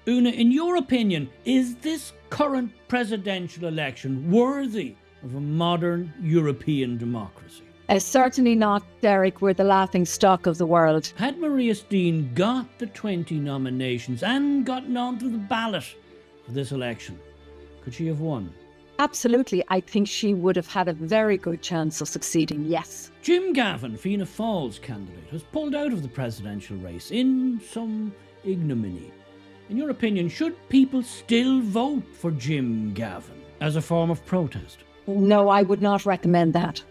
Una, in your opinion, is this current presidential election worthy of a modern European democracy? Certainly not, Derek. We're the laughing stock of the world. Had Maria Steen got the 20 nominations and gotten onto the ballot for this election, could she have won? Absolutely. I think she would have had a very good chance of succeeding, yes. Jim Gavin, Fianna Fáil's candidate, has pulled out of the presidential race in some ignominy. In your opinion, should people still vote for Jim Gavin as a form of protest? No, I would not recommend that.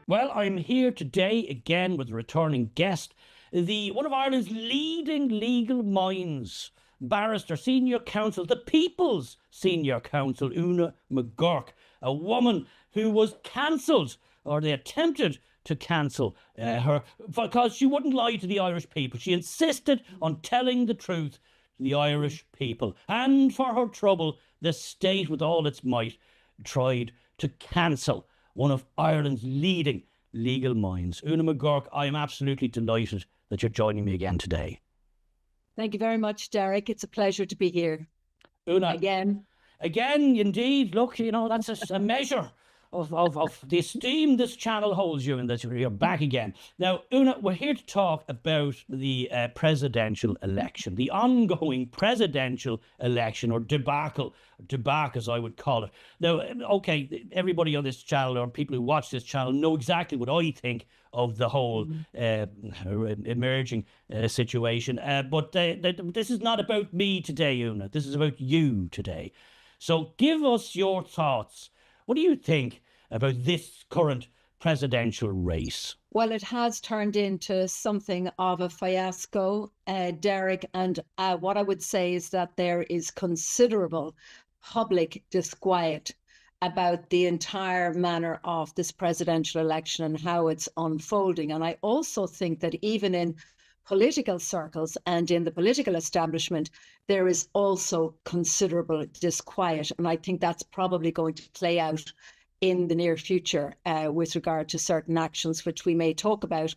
Well, I'm here today again with a returning guest, one of Ireland's leading legal minds, Barrister, Senior Counsel, the People's Senior Counsel, Una McGurk, a woman who was cancelled, or they attempted to cancel her, because she wouldn't lie to the Irish people. She insisted on telling the truth to the Irish people. And for her trouble, the state, with all its might, tried to cancel one of Ireland's leading legal minds. Una McGurk, I am absolutely delighted that you're joining me again today. Thank you very much, Derek. It's a pleasure to be here. Una, Again, indeed. Look, that's a measure of the esteem this channel holds you, and that you're back again. Now, Una, we're here to talk about the presidential election, the ongoing presidential election, or debacle as I would call it. Now, okay, everybody on this channel, or people who watch this channel, know exactly what I think of the whole emerging situation. But this is not about me today, Una. This is about you today. So give us your thoughts. What do you think about this current presidential race? well, it has turned into something of a fiasco, Derek. And what I would say is that there is considerable public disquiet about the entire manner of this presidential election and how it's unfolding. And I also think that even in political circles and in the political establishment, there is also considerable disquiet. And I think that's probably going to play out in the near future with regard to certain actions, which we may talk about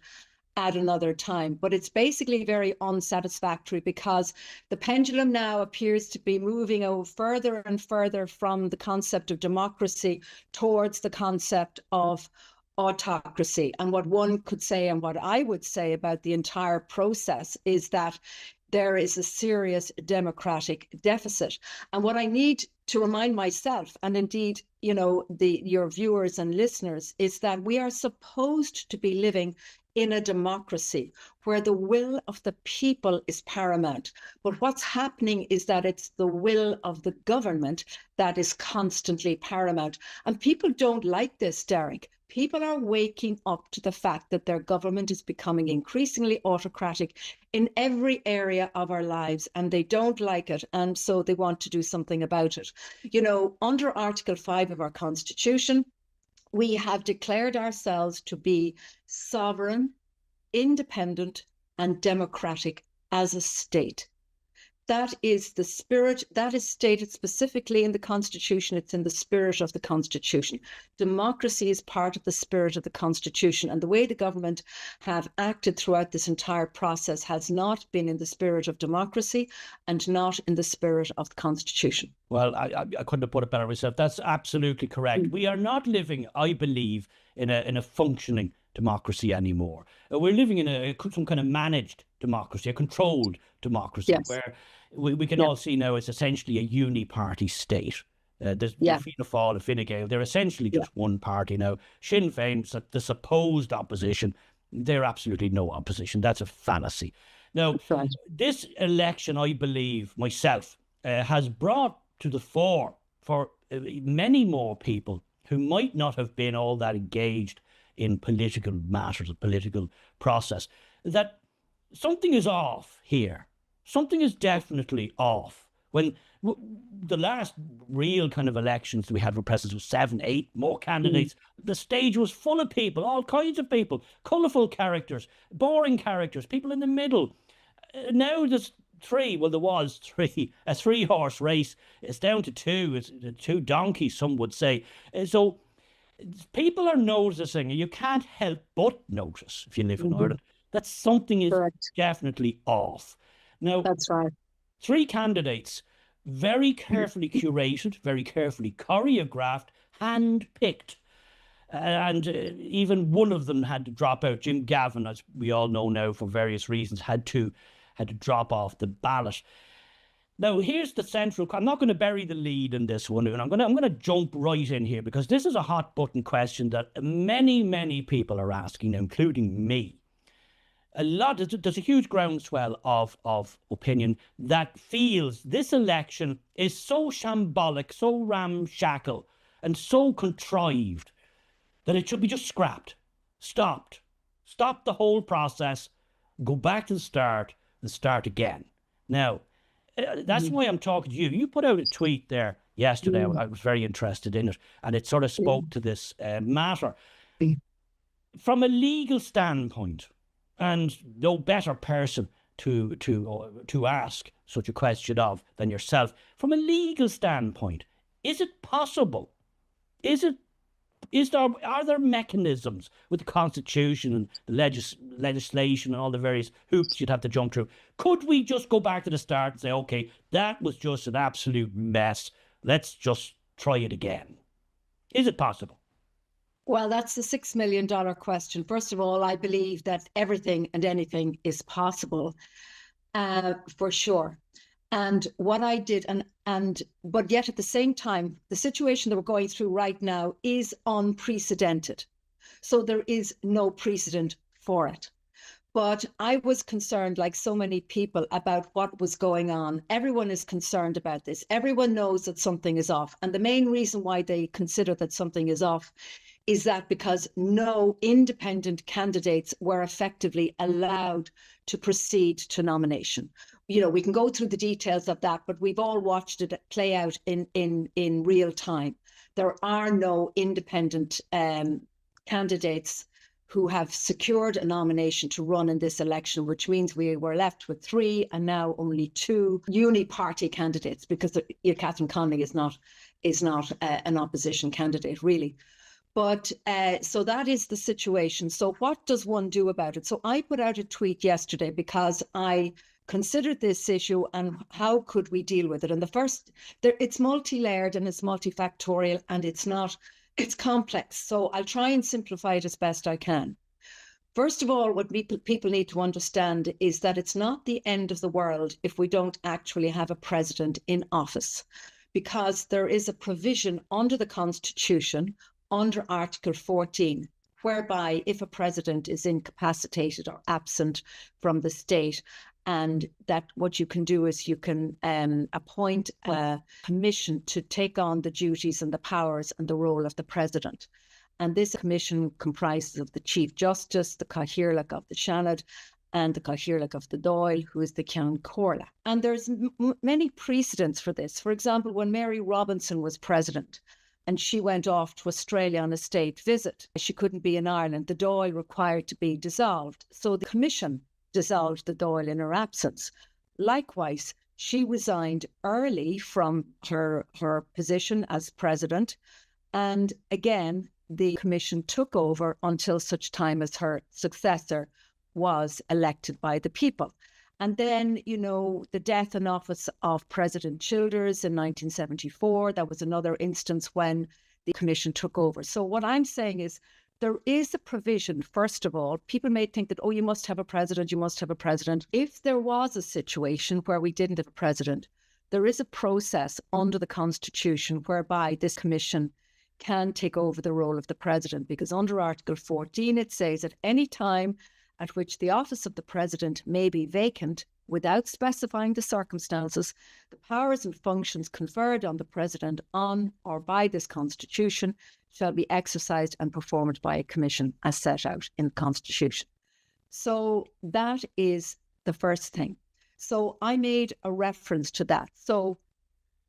at another time. But it's basically very unsatisfactory because the pendulum now appears to be moving further and further from the concept of democracy towards the concept of autocracy. And what one could say, and what I would say about the entire process, is that there is a serious democratic deficit. And what I need to remind myself, and indeed, your viewers and listeners, is that we are supposed to be living in a democracy where the will of the people is paramount. But what's happening is that it's the will of the government that is constantly paramount. And people don't like this, Derek. People are waking up to the fact that their government is becoming increasingly autocratic in every area of our lives, and they don't like it. And so they want to do something about it. Under Article 5 of our Constitution, we have declared ourselves to be sovereign, independent, and democratic as a state. That is the spirit, that is stated specifically in the Constitution. It's in the spirit of the Constitution. Democracy is part of the spirit of the Constitution, and the way the government have acted throughout this entire process has not been in the spirit of democracy and not in the spirit of the Constitution. Well, I couldn't have put it better myself. That's absolutely correct. We are not living, I believe, in a functioning democracy anymore. We're living in some kind of managed democracy, a controlled democracy, yes, where we can all see now it's essentially a uni-party state. There's Fianna Fáil and Fine Gael. They're essentially just one party now. Sinn Féin, the supposed opposition, they're absolutely no opposition. That's a fallacy. Now, this election, I believe, myself, has brought to the fore for many more people who might not have been all that engaged in political matters, a political process, that something is off here. Something is definitely off. When the last real kind of elections we had for presidents was 7, 8 more candidates, the stage was full of people, all kinds of people, colourful characters, boring characters, people in the middle. Now there's three, well, there was three, a 3-horse race. It's down to 2, it's 2 donkeys, some would say. So people are noticing, and you can't help but notice, if you live in Ireland, that something is Correct. definitely off. Now, That's right. 3 candidates, very carefully curated, very carefully choreographed, hand-picked. And even one of them had to drop out. Jim Gavin, as we all know now for various reasons, had to drop off the ballot. Now, here's the central. I'm not going to bury the lead in this one, and I'm going to jump right in here because this is a hot button question that many people are asking, including me. There's a huge groundswell of opinion that feels this election is so shambolic, so ramshackle, and so contrived that it should be just scrapped, stopped, stop the whole process, go back to the start and start again. Now, that's why I'm talking to you. You put out a tweet there yesterday. I was very interested in it, and it sort of spoke to this matter. From a legal standpoint, and no better person to ask such a question of than yourself, from a legal standpoint, is it possible? Are there mechanisms with the Constitution and the legislation and all the various hoops you'd have to jump through? Could we just go back to the start and say, okay, that was just an absolute mess. Let's just try it again. Is it possible? Well, that's the $6 million question. First of all, I believe that everything and anything is possible, for sure. And what I did, but yet at the same time, the situation that we're going through right now is unprecedented. So there is no precedent for it. But I was concerned, like so many people, about what was going on. Everyone is concerned about this. Everyone knows that something is off. And the main reason why they consider that something is off is that because no independent candidates were effectively allowed to proceed to nomination. You know, we can go through the details of that, but we've all watched it play out in real time. There are no independent candidates who have secured a nomination to run in this election, which means we were left with 3 and now only 2 uni-party candidates, because Catherine Conley is not an opposition candidate, really. But so that is the situation. So what does one do about it? So I put out a tweet yesterday because I considered this issue and how could we deal with it. And the first, it's multi-layered and it's multifactorial and it's complex. So I'll try and simplify it as best I can. First of all, what people need to understand is that it's not the end of the world if we don't actually have a president in office, because there is a provision under the Constitution, under Article 14, whereby if a president is incapacitated or absent from the state, and that what you can do is you can appoint a commission to take on the duties and the powers and the role of the president. And this commission comprises of the Chief Justice, the Cathaoirleach of the Seanad, and the Cathaoirleach of the Dáil, who is the Ceann Comhairle. And there's many precedents for this. For example, when Mary Robinson was president, and she went off to Australia on a state visit, she couldn't be in Ireland. The Dáil required to be dissolved. So the commission dissolved the Dáil in her absence. Likewise, she resigned early from her position as president. And again, the commission took over until such time as her successor was elected by the people. And then, you know, the death in office of President Childers in 1974, that was another instance when the commission took over. So what I'm saying is there is a provision, first of all. People may think that, oh, you must have a president, you must have a president. If there was a situation where we didn't have a president, there is a process under the Constitution whereby this commission can take over the role of the president, because under Article 14, it says at any time at which the office of the president may be vacant, without specifying the circumstances, the powers and functions conferred on the president on or by this Constitution shall be exercised and performed by a commission as set out in the Constitution. So that is the first thing. So I made a reference to that. So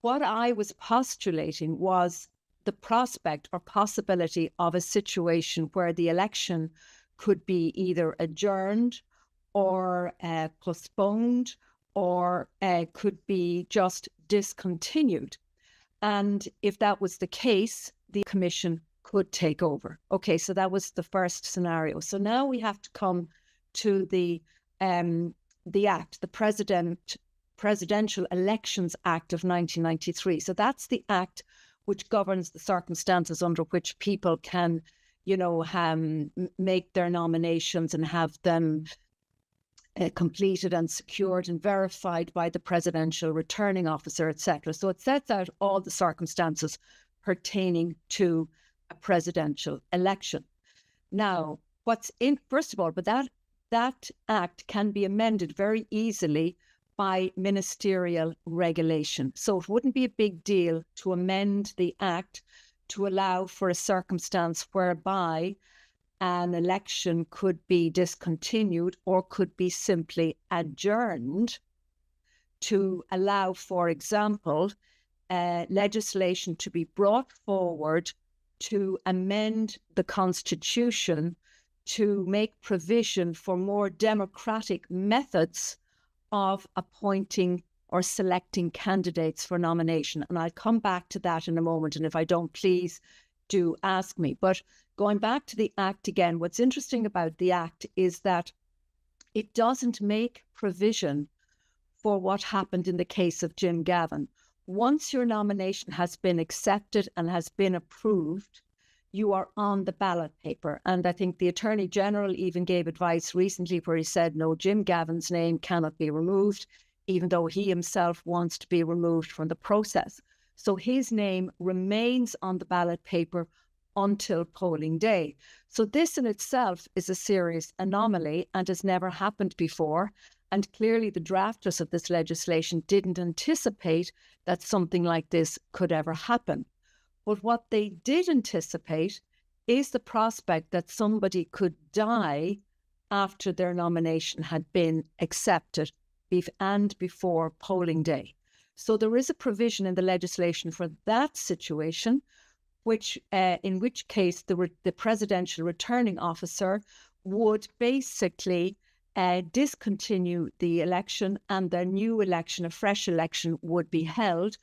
what I was postulating was the prospect or possibility of a situation where the election could be either adjourned or postponed, or could be just discontinued. And if that was the case, the commission could take over. Okay, so that was the first scenario. So now we have to come to the Act, the Presidential Elections Act of 1993. So that's the act which governs the circumstances under which people can, make their nominations and have them completed and secured and verified by the presidential returning officer, etc. So it sets out all the circumstances pertaining to a presidential election. Now, first of all, but that act can be amended very easily by ministerial regulation. So it wouldn't be a big deal to amend the act to allow for a circumstance whereby an election could be discontinued or could be simply adjourned to allow, for example, legislation to be brought forward to amend the Constitution to make provision for more democratic methods of appointing or selecting candidates for nomination. And I'll come back to that in a moment. And if I don't, please do ask me. But going back to the Act again, what's interesting about the Act is that it doesn't make provision for what happened in the case of Jim Gavin. Once your nomination has been accepted and has been approved, you are on the ballot paper. And I think the Attorney General even gave advice recently where he said, no, Jim Gavin's name cannot be removed, even though he himself wants to be removed from the process. So his name remains on the ballot paper until polling day. So this in itself is a serious anomaly and has never happened before. And clearly the drafters of this legislation didn't anticipate that something like this could ever happen. But what they did anticipate is the prospect that somebody could die after their nomination had been accepted and before polling day. So there is a provision in the legislation for that situation, in which case the presidential returning officer would basically discontinue the election, and the new election, a fresh election, would be held.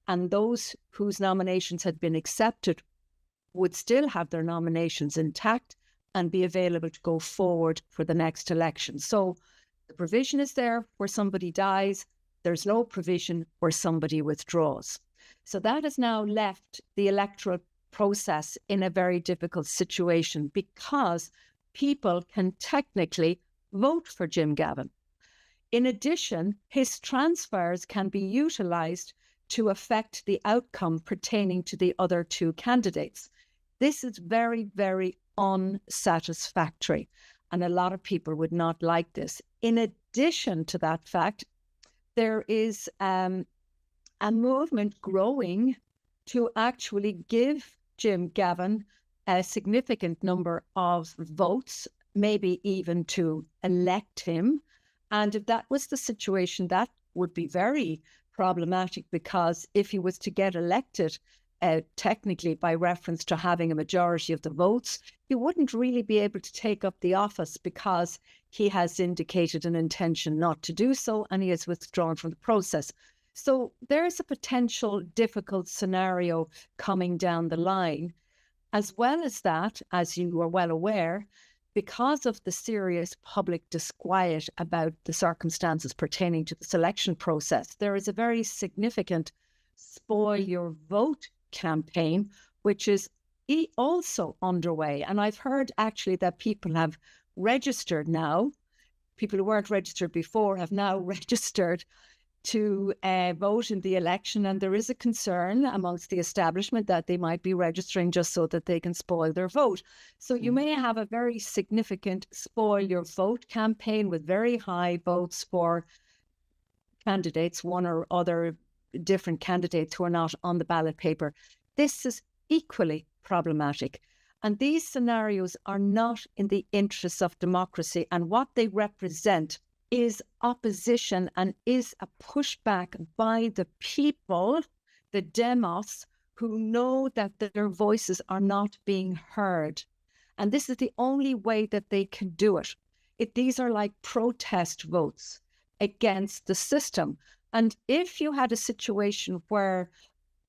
And those whose nominations had been accepted would still have their nominations intact and be available to go forward for the next election. So the provision is there where somebody dies. There's no provision where somebody withdraws. So that has now left the electoral process in a very difficult situation because people can technically vote for Jim Gavin. In addition, his transfers can be utilised to affect the outcome pertaining to the other two candidates. This is very, very unsatisfactory, and a lot of people would not like this. In addition to that fact, there is a movement growing to actually give Jim Gavin a significant number of votes, maybe even to elect him. And if that was the situation, that would be very problematic, because if he was to get elected, technically by reference to having a majority of the votes, he wouldn't really be able to take up the office because he has indicated an intention not to do so and he has withdrawn from the process. So there's a potential difficult scenario coming down the line. As well as that, as you are well aware, because of the serious public disquiet about the circumstances pertaining to the selection process, there is a very significant Spoil Your Vote campaign, which is also underway. And I've heard actually that people have registered now. People who weren't registered before have now registered to vote in the election. And there is a concern amongst the establishment that they might be registering just so that they can spoil their vote. So you may have a very significant Spoil Your Vote campaign with very high votes for candidates, one or other different candidates who are not on the ballot paper. This is equally problematic. And these scenarios are not in the interests of democracy. And what they represent is opposition and is a pushback by the people, the demos, who know that their voices are not being heard. And this is the only way that they can do it. These are like protest votes against the system. And if you had a situation where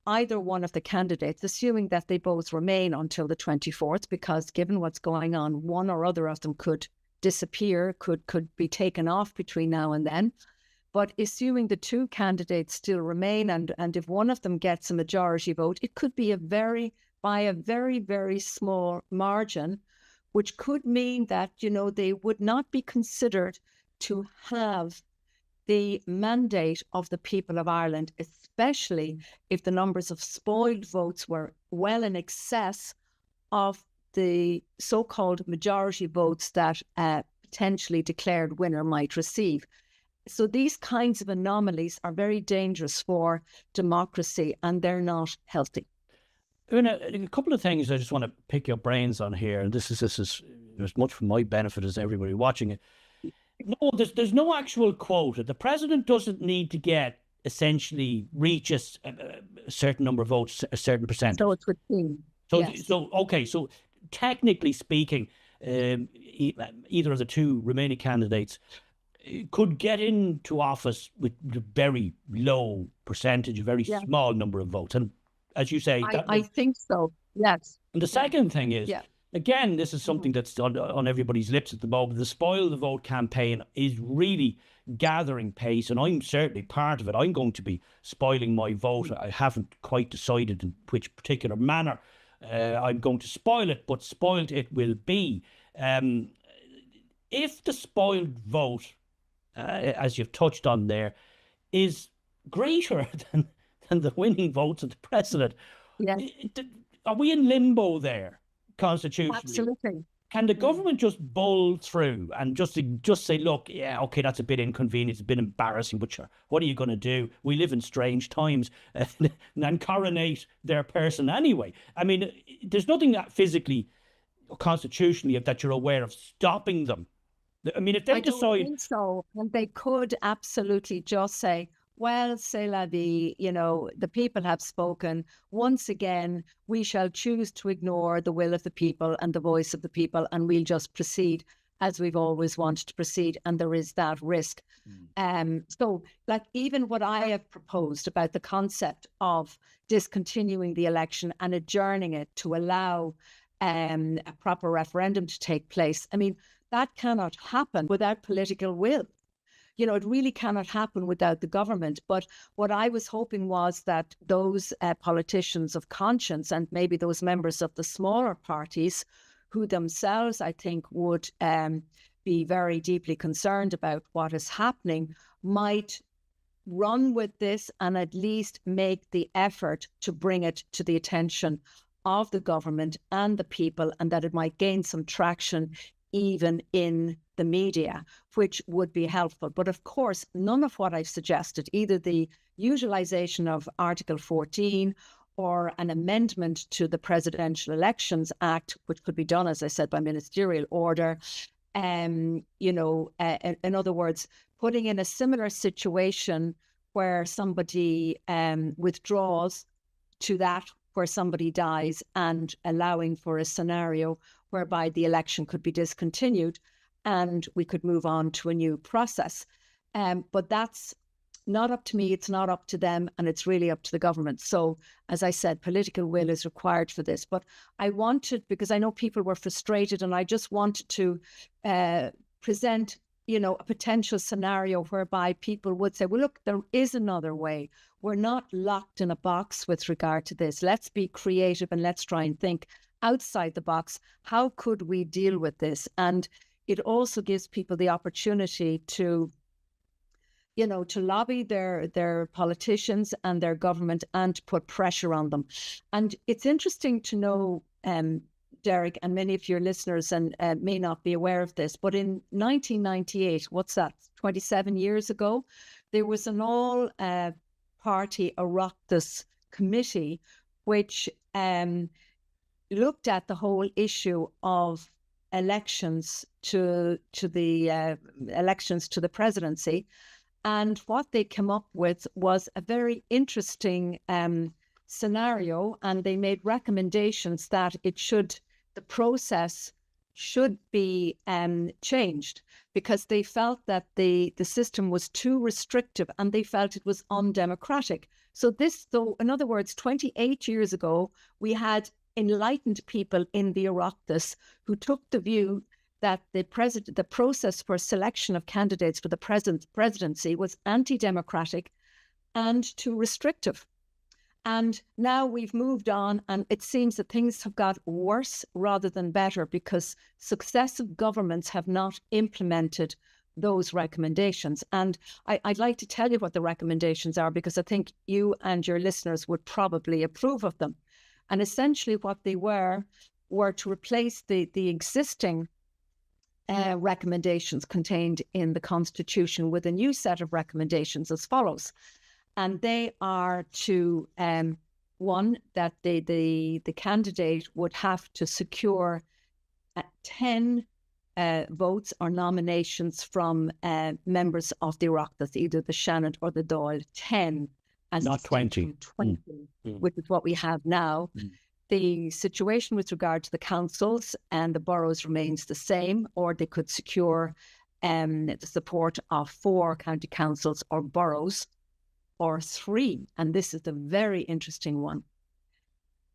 either one of the candidates, assuming that they both remain until the 24th, because given what's going on, one or other of them could disappear, could be taken off between now and then. But assuming the two candidates still remain, and if one of them gets a majority vote, it could be by a very, very small margin, which could mean that, they would not be considered to have the mandate of the people of Ireland, especially if the numbers of spoiled votes were well in excess of the so-called majority votes that a potentially declared winner might receive. So these kinds of anomalies are very dangerous for democracy, and they're not healthy. A couple of things I just want to pick your brains on here, and this is as much for my benefit as everybody watching it. No, there's no actual quota. The president doesn't need to reach a certain number of votes, a certain percentage. So it's within. So technically speaking, either of the two remaining candidates could get into office with a very low percentage, a very small number of votes. And as you say, I think so. Yes. And the second thing is, again, this is something that's on everybody's lips at the moment. The Spoil the Vote campaign is really gathering pace, and I'm certainly part of it. I'm going to be spoiling my vote. I haven't quite decided in which particular manner I'm going to spoil it, but spoiled it will be. If the spoiled vote, as you've touched on there, is greater than the winning votes of the president, are we in limbo there constitutionally? Absolutely. Can the government just bowl through and just say, look, okay, that's a bit inconvenient, it's a bit embarrassing, but sure, what are you going to do? We live in strange times, and coronate their person anyway. I mean, there's nothing that physically or constitutionally that you're aware of stopping them. I mean, if they decide... I don't think so. And they could absolutely just say, well, c'est la vie, the people have spoken. Once again, we shall choose to ignore the will of the people and the voice of the people, and we'll just proceed as we've always wanted to proceed. And there is that risk. So, like, even what I have proposed about the concept of discontinuing the election and adjourning it to allow a proper referendum to take place, I mean, that cannot happen without political will. It really cannot happen without the government. But what I was hoping was that those politicians of conscience, and maybe those members of the smaller parties who themselves, I think, would be very deeply concerned about what is happening, might run with this and at least make the effort to bring it to the attention of the government and the people, and that it might gain some traction even in the media, which would be helpful. But of course, none of what I've suggested, either the utilization of Article 14 or an amendment to the Presidential Elections Act, which could be done, as I said, by ministerial order, in other words, putting in a similar situation where somebody withdraws to that where somebody dies, and allowing for a scenario whereby the election could be discontinued and we could move on to a new process. But that's not up to me, it's not up to them, and it's really up to the government. So, as I said, political will is required for this. But I wanted, because I know people were frustrated, and I just wanted to present a potential scenario whereby people would say, well, look, there is another way. We're not locked in a box with regard to this. Let's be creative and let's try and think outside the box. How could we deal with this? And it also gives people the opportunity to lobby their politicians and their government and to put pressure on them. And it's interesting to know, Derek, and many of your listeners may not be aware of this, but in 1998, what's that, 27 years ago, there was an all-party Oireachtas committee which looked at the whole issue of elections to the presidency, and what they came up with was a very interesting scenario, and they made recommendations that the process should be changed, because they felt that the system was too restrictive and they felt it was undemocratic. So in other words, 28 years ago, we had enlightened people in the Oireachtas who took the view that the process for selection of candidates for the presidency was anti-democratic and too restrictive. And now we've moved on, and it seems that things have got worse rather than better because successive governments have not implemented those recommendations. And I'd like to tell you what the recommendations are, because I think you and your listeners would probably approve of them. And essentially what they were to replace the existing recommendations contained in the Constitution with a new set of recommendations as follows. And they are to, one, that the candidate would have to secure 10 votes or nominations from members of the Oireachtas, either the Seanad or the Dáil, 10. As not 20. 20, which is what we have now. The situation with regard to the councils and the boroughs remains the same, or they could secure the support of 4 county councils or boroughs, or 3, and this is the very interesting one,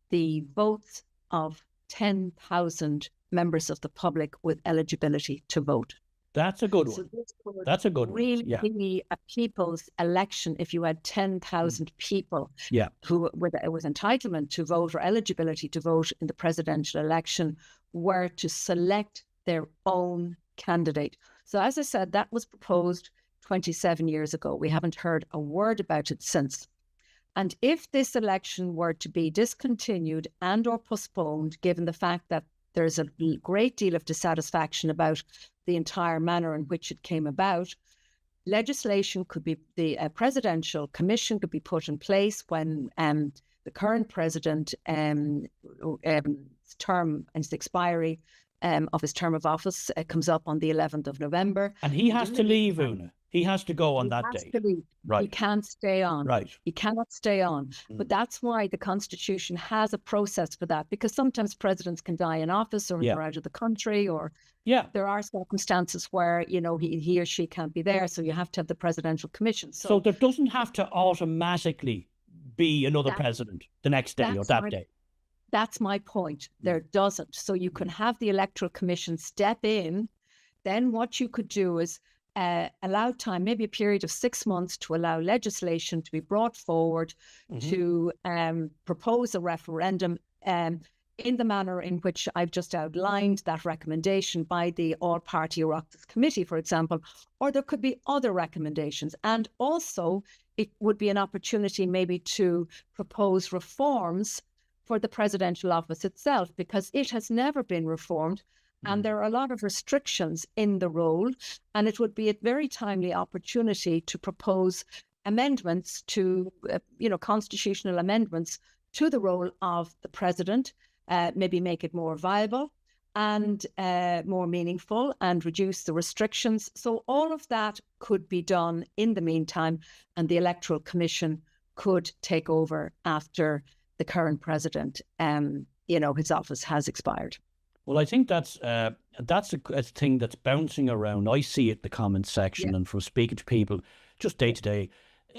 the votes of 10,000 members of the public with eligibility to vote. That's a good So one. this would That's a good really one. be a people's election if you had 10,000 people who, with entitlement to vote or eligibility to vote in the presidential election, were to select their own candidate. So as I said, that was proposed 27 years ago. We haven't heard a word about it since. And if this election were to be discontinued and or postponed, given the fact that there's a great deal of dissatisfaction about the entire manner in which it came about, legislation could be, the presidential commission could be put in place when the current president term and its expiry of his term of office comes up on the 11th of November. And he has to leave, Una. He has to go on that day. Right. He can't stay on. Right. He cannot stay on. But that's why the Constitution has a process for that, because sometimes presidents can die in office, or they're out of the country, or there are circumstances where, you know, he or she can't be there. So you have to have the presidential commission. So there doesn't have to automatically be another president the next day or that day. That's my point. There doesn't. So you can have the electoral commission step in. Then what you could do is allow time, maybe a period of 6 months, to allow legislation to be brought forward to propose a referendum in the manner in which I've just outlined, that recommendation by the All-Party Oireachtas Committee, for example, or there could be other recommendations. And also it would be an opportunity maybe to propose reforms for the presidential office itself, because it has never been reformed. And there are a lot of restrictions in the role, and it would be a very timely opportunity to propose amendments to, constitutional amendments to the role of the president, maybe make it more viable and more meaningful, and reduce the restrictions. So all of that could be done in the meantime, and the Electoral Commission could take over after the current president, his office has expired. Well, I think that's a thing that's bouncing around. I see it in the comments section, and from speaking to people just day to day,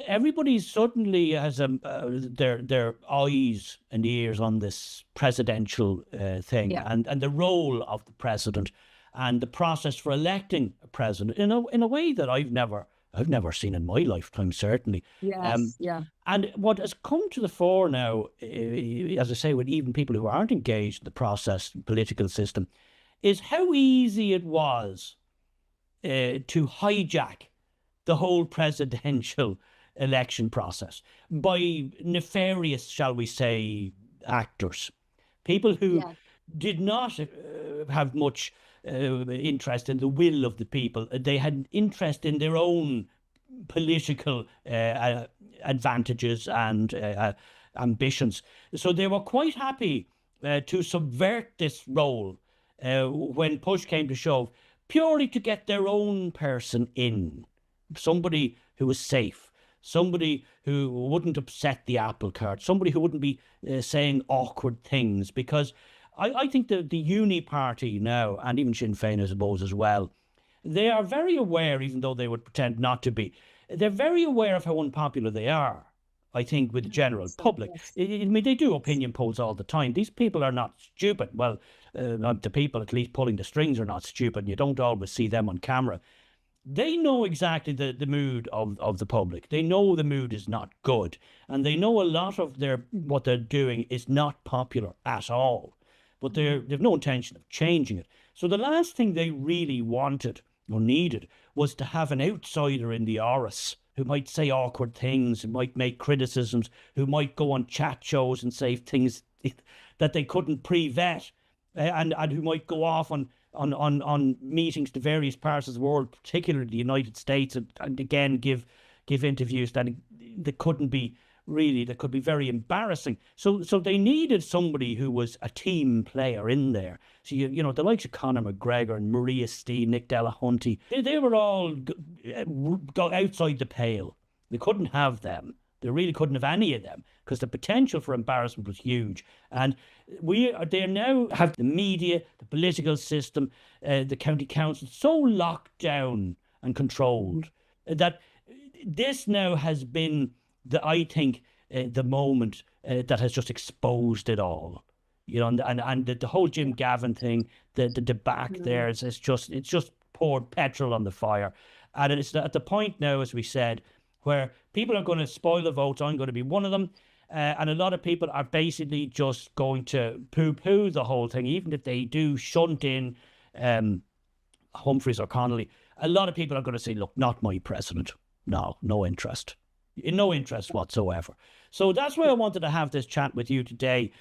everybody suddenly has their eyes and ears on this presidential thing, and the role of the president and the process for electing a president in a way that I've never seen in my lifetime, certainly. And what has come to the fore now, as I say, with even people who aren't engaged in the process, political system, is how easy it was to hijack the whole presidential election process by nefarious, shall we say, actors. People who did not have much interest in the will of the people. They had interest in their own political advantages and ambitions. So they were quite happy to subvert this role when push came to shove, purely to get their own person in, somebody who was safe, somebody who wouldn't upset the apple cart, somebody who wouldn't be saying awkward things. Because I think the Uni Party now, and even Sinn Féin, I suppose, as well, they are very aware, even though they would pretend not to be, they're very aware of how unpopular they are. I think, with the general So, public. yes. I mean, they do opinion polls all the time. These people are not stupid. Well, the people at least pulling the strings are not stupid. You don't always see them on camera. They know exactly the mood of the public. They know the mood is not good. And they know a lot of what they're doing is not popular at all. But they've no intention of changing it. So the last thing they really wanted or needed was to have an outsider in the Oris who might say awkward things, who might make criticisms, who might go on chat shows and say things that they couldn't pre-vet, and who might go off on meetings to various parts of the world, particularly the United States, and again give interviews that couldn't be really, that could be very embarrassing. So they needed somebody who was a team player in there. So you know the likes of Conor McGregor and Maria Stee, Nick Delahunty, they were all go outside the pale. They couldn't have them. They really couldn't have any of them because the potential for embarrassment was huge. And they now have the media, the political system, the county council so locked down and controlled that this now has been I think the moment that has just exposed it all. You know, and the whole Jim Gavin thing, the debacle there it's just poured petrol on the fire, and it's at the point now, as we said, where people are going to spoil the votes. I'm going to be one of them. And a lot of people are basically just going to poo-poo the whole thing, even if they do shunt in Humphreys or Connolly. A lot of people are going to say, look, not my president. No interest. No interest whatsoever. So that's why I wanted to have this chat with you today,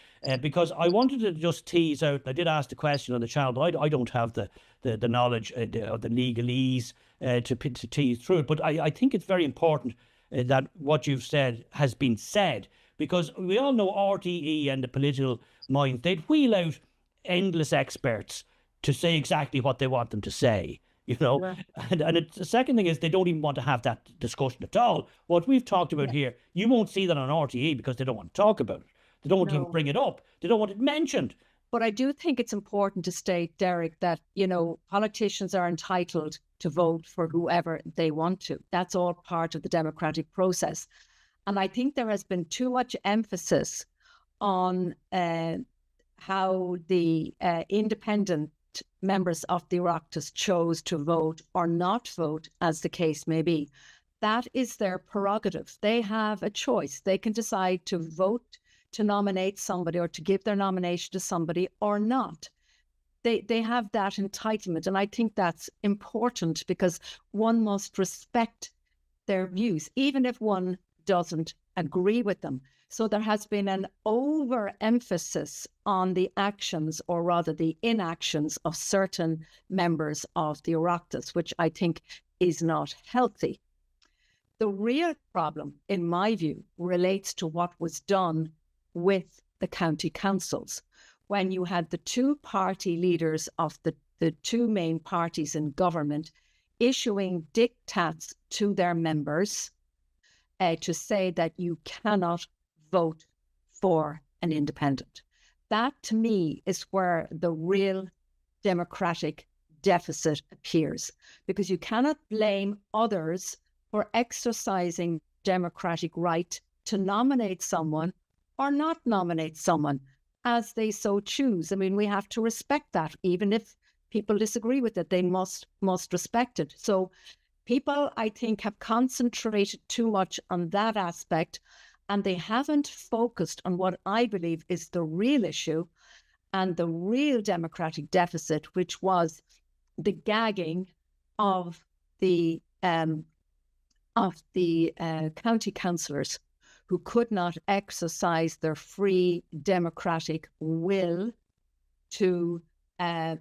because I wanted to just tease out. I did ask the question on the channel, but I don't have the knowledge or the legalese to tease through it. But I think it's very important that what you've said has been said, because we all know RTE and the political mind, they'd wheel out endless experts to say exactly what they want them to say. You know, and the second thing is they don't even want to have that discussion at all. What we've talked about here, you won't see that on RTE because they don't want to talk about it. They don't want to bring it up. They don't want it mentioned. But I do think it's important to state, Derek, that, you know, politicians are entitled to vote for whoever they want to. That's all part of the democratic process. And I think there has been too much emphasis on how the independent members of the Oireachtas chose to vote or not vote, as the case may be. That is their prerogative. They have a choice. They can decide to vote to nominate somebody or to give their nomination to somebody or not. They have that entitlement. And I think that's important because one must respect their views, even if one doesn't agree with them. So there has been an overemphasis on the actions, or rather the inactions, of certain members of the Oireachtas, which I think is not healthy. The real problem, in my view, relates to what was done with the county councils. When you had the two party leaders of the two main parties in government issuing diktats to their members to say that you cannot vote for an independent. That, to me, is where the real democratic deficit appears, because you cannot blame others for exercising democratic right to nominate someone or not nominate someone as they so choose. I mean, we have to respect that. Even if people disagree with it, they must respect it. So people, I think, have concentrated too much on that aspect, and they haven't focused on what I believe is the real issue and the real democratic deficit, which was the gagging of the county councillors who could not exercise their free democratic will to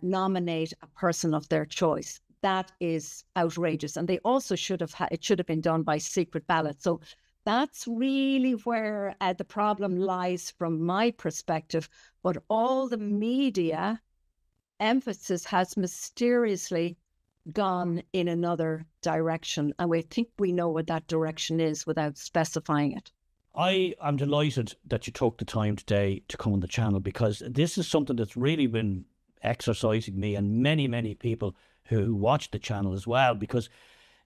nominate a person of their choice. That is outrageous. And they also it should have been done by secret ballot. So that's really where the problem lies from my perspective. But all the media emphasis has mysteriously gone in another direction. And we think we know what that direction is without specifying it. I am delighted that you took the time today to come on the channel, because this is something that's really been exercising me and many, many people who watch the channel as well, because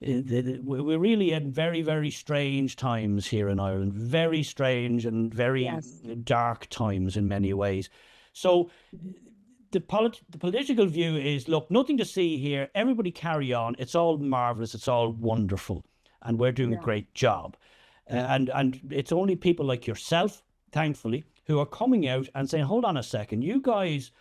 we're really in very, very strange times here in Ireland, very strange and very Yes. dark times in many ways. So the political view is, look, nothing to see here. Everybody carry on. It's all marvelous. It's all wonderful. And we're doing a Yeah. great job. And it's only people like yourself, thankfully, who are coming out and saying, hold on a second, you guys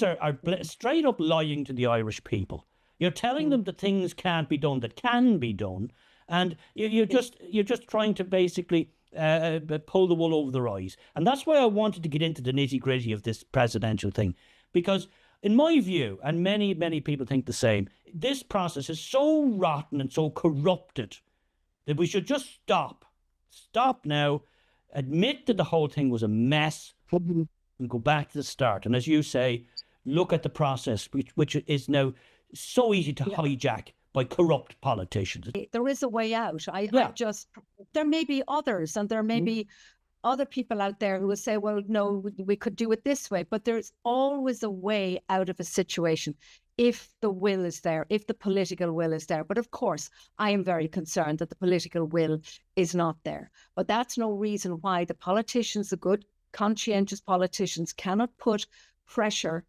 are straight up lying to the Irish people. You're telling them that things can't be done that can be done, and you're just trying to basically pull the wool over their eyes. And that's why I wanted to get into the nitty gritty of this presidential thing, because in my view, and many people think the same, this process is so rotten and so corrupted that we should just stop now, admit that the whole thing was a mess, and go back to the start. And as you say, look at the process, which is now so easy to hijack by corrupt politicians. There is a way out. There may be others, and there may be other people out there who will say, well, no, we could do it this way. But there's always a way out of a situation if the will is there, if the political will is there. But of course, I am very concerned that the political will is not there. But that's no reason why the politicians, the good, conscientious politicians, cannot put pressure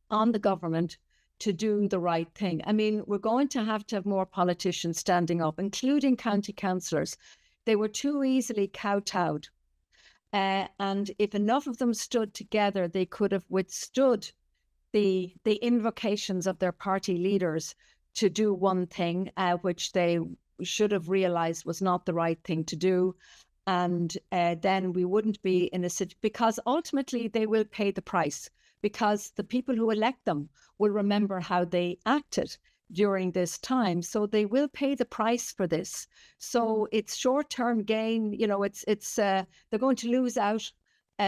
on the government to do the right thing. I mean, we're going to have more politicians standing up, including county councillors. They were too easily kowtowed. And if enough of them stood together, they could have withstood the invocations of their party leaders to do one thing, which they should have realized was not the right thing to do. And then we wouldn't be in a situation, because ultimately they will pay the price, because the people who elect them will remember how they acted during this time. So they will pay the price for this. So it's short-term gain, they're going to lose out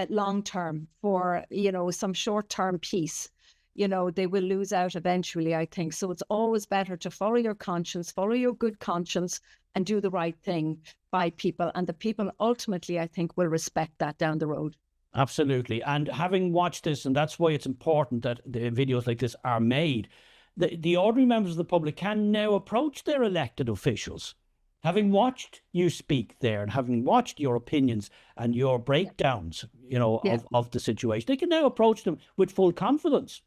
long-term for, some short-term peace. They will lose out eventually, I think. So it's always better to follow your conscience, follow your good conscience, and do the right thing by people. And the people ultimately, I think, will respect that down the road. Absolutely. And having watched this, and that's why it's important that the videos like this are made, the ordinary members of the public can now approach their elected officials. Having watched you speak there and having watched your opinions and your breakdowns, of the situation, they can now approach them with full confidence.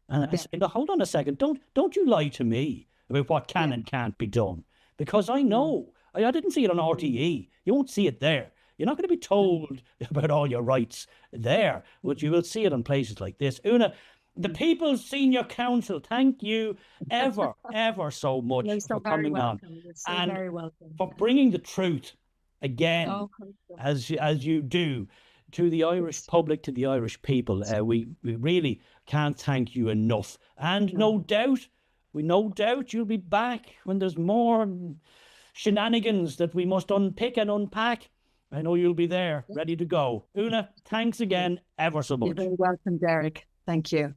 And say, hold on a second, don't you lie to me about what can and can't be done. Because I know, I didn't see it on RTE. You won't see it there. You're not going to be told about all your rights there, but you will see it in places like this. Una, the People's Senior Council, thank you ever so much for coming on. And for bringing the truth again, as you do, to the Irish public, to the Irish people. We really can't thank you enough. And no doubt you'll be back when there's more shenanigans that we must unpick and unpack. I know you'll be there, ready to go. Una, thanks again ever so much. You're very welcome, Derek. Thank you.